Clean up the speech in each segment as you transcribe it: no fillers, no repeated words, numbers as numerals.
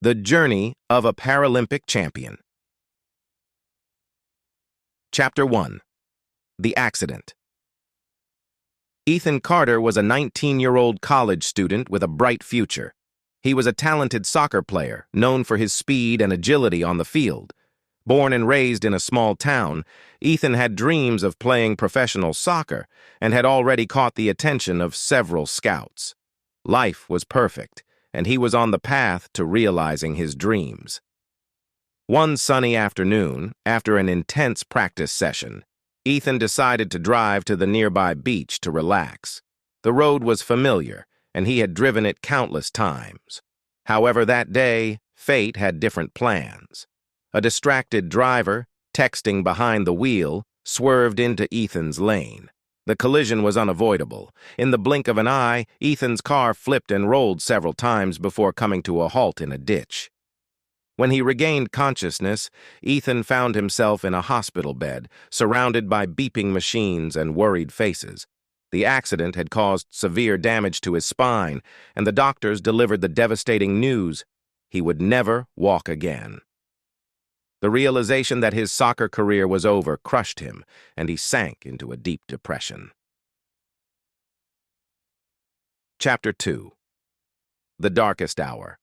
The Journey of a Paralympic Champion. Chapter 1. The Accident. Ethan Carter was a 19-year-old college student with a bright future. He was a talented soccer player, known for his speed and agility on the field. Born and raised in a small town, Ethan had dreams of playing professional soccer and had already caught the attention of several scouts. Life was perfect, and he was on the path to realizing his dreams. One sunny afternoon, after an intense practice session, Ethan decided to drive to the nearby beach to relax. The road was familiar, and he had driven it countless times. However, that day, fate had different plans. A distracted driver, texting behind the wheel, swerved into Ethan's lane. The collision was unavoidable. In the blink of an eye, Ethan's car flipped and rolled several times before coming to a halt in a ditch. When he regained consciousness, Ethan found himself in a hospital bed, surrounded by beeping machines and worried faces. The accident had caused severe damage to his spine, and the doctors delivered the devastating news: he would never walk again. The realization that his soccer career was over crushed him, and he sank into a deep depression. Chapter 2. The Darkest Hour.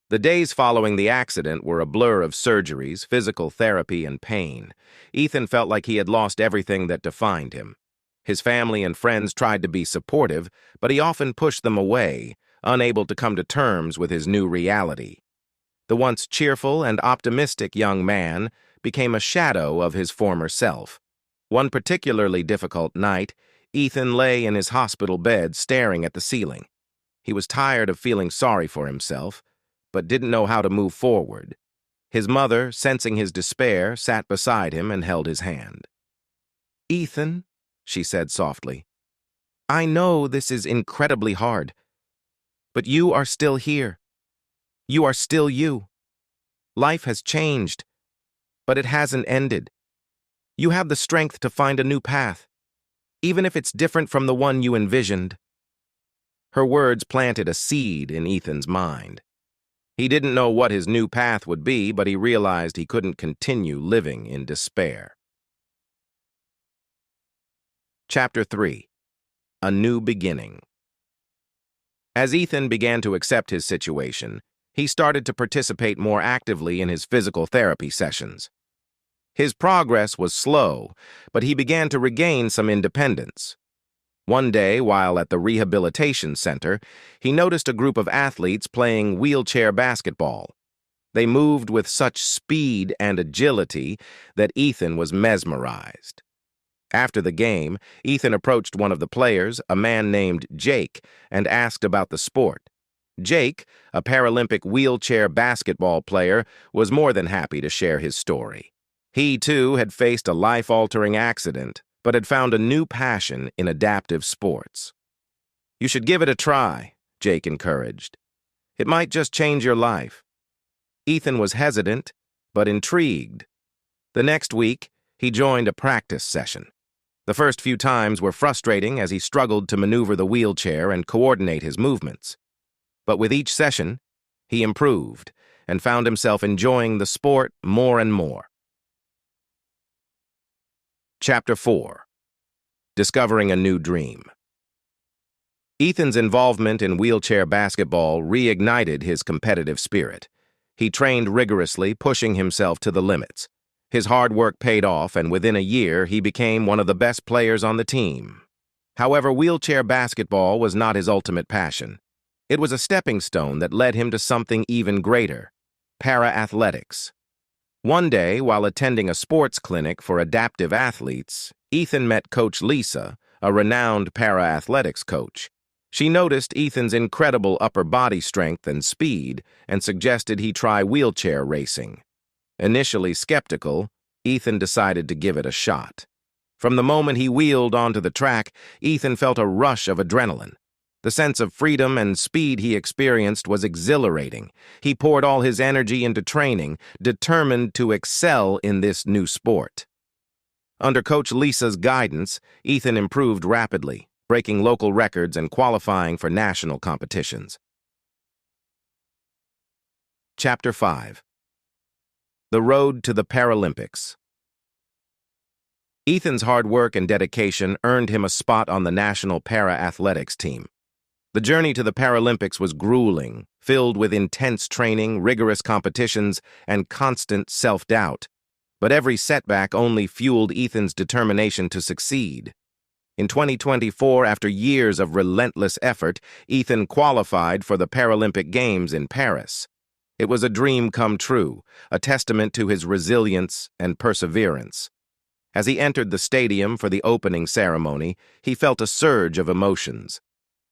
The days following the accident were a blur of surgeries, physical therapy, and pain. Ethan felt like he had lost everything that defined him. His family and friends tried to be supportive, but he often pushed them away, unable to come to terms with his new reality. The once cheerful and optimistic young man became a shadow of his former self. One particularly difficult night, Ethan lay in his hospital bed staring at the ceiling. He was tired of feeling sorry for himself, but didn't know how to move forward. His mother, sensing his despair, sat beside him and held his hand. "Ethan," she said softly, "I know this is incredibly hard, but you are still here. You are still you. Life has changed, but it hasn't ended. You have the strength to find a new path, even if it's different from the one you envisioned." Her words planted a seed in Ethan's mind. He didn't know what his new path would be, but he realized he couldn't continue living in despair. Chapter 3. A New Beginning. As Ethan began to accept his situation, he started to participate more actively in his physical therapy sessions. His progress was slow, but he began to regain some independence. One day, while at the rehabilitation center, he noticed a group of athletes playing wheelchair basketball. They moved with such speed and agility that Ethan was mesmerized. After the game, Ethan approached one of the players, a man named Jake, and asked about the sport. Jake, a Paralympic wheelchair basketball player, was more than happy to share his story. He, too, had faced a life-altering accident, but had found a new passion in adaptive sports. "You should give it a try," Jake encouraged. "It might just change your life." Ethan was hesitant, but intrigued. The next week, he joined a practice session. The first few times were frustrating as he struggled to maneuver the wheelchair and coordinate his movements. But with each session, he improved and found himself enjoying the sport more and more. Chapter 4. Discovering a New Dream. Ethan's involvement in wheelchair basketball reignited his competitive spirit. He trained rigorously, pushing himself to the limits. His hard work paid off, and within a year, he became one of the best players on the team. However, wheelchair basketball was not his ultimate passion. It was a stepping stone that led him to something even greater: para-athletics. One day, while attending a sports clinic for adaptive athletes, Ethan met Coach Lisa, a renowned para-athletics coach. She noticed Ethan's incredible upper body strength and speed and suggested he try wheelchair racing. Initially skeptical, Ethan decided to give it a shot. From the moment he wheeled onto the track, Ethan felt a rush of adrenaline. The sense of freedom and speed he experienced was exhilarating. He poured all his energy into training, determined to excel in this new sport. Under Coach Lisa's guidance, Ethan improved rapidly, breaking local records and qualifying for national competitions. Chapter 5. The Road to the Paralympics. Ethan's hard work and dedication earned him a spot on the national para-athletics team. The journey to the Paralympics was grueling, filled with intense training, rigorous competitions, and constant self-doubt. But every setback only fueled Ethan's determination to succeed. In 2024, after years of relentless effort, Ethan qualified for the Paralympic Games in Paris. It was a dream come true, a testament to his resilience and perseverance. As he entered the stadium for the opening ceremony, he felt a surge of emotions.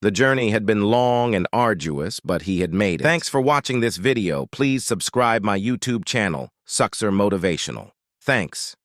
The journey had been long and arduous, but he had made it. Thanks for watching this video. Please subscribe my YouTube channel, Successor Motivational. Thanks.